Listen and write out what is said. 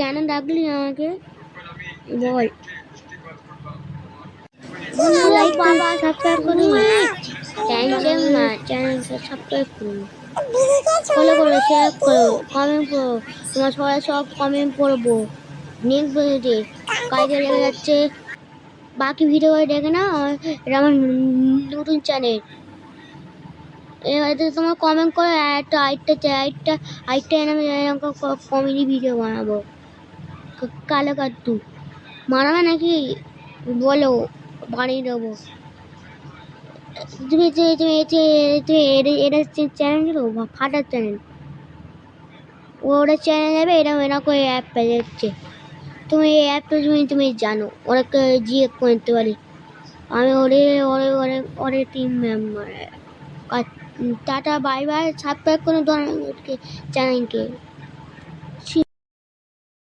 কেন ডাকলি আমাকে বল। বাবা সাবস্ক্রাইব করুন, টেনশন না, চ্যানেলটা সাবস্ক্রাইব করুন, ফলো করো, শেয়ার করো, কমেন্ট করো, তোমার সবাই সব কমেন্ট করবো। নেক্সট ভিডিওতে কাজে লেগে যাচ্ছে, বাকি ভিডিও দেখে না, এটা আমার নতুন চ্যানেল। এবারে তোমার কমেন্ট করে আরেকটা আমি কমেডি ভিডিও বানাবো। কালো কাট্টু মানাবে নাকি বলো, বানিয়ে দেবো। তুমি এটা চ্যানেল ছিল ফাটার চ্যানেল, ওটা চ্যানেল যাবে, এরা করে অ্যাপ পেয়ে যাচ্ছে। তুমি এই অ্যাপটা তুমি জানো, ওরা জিজ্ঞেস করতে পারি, আমি ওরে team member. Tata bye bye, subscribe করে চ্যানেলকে।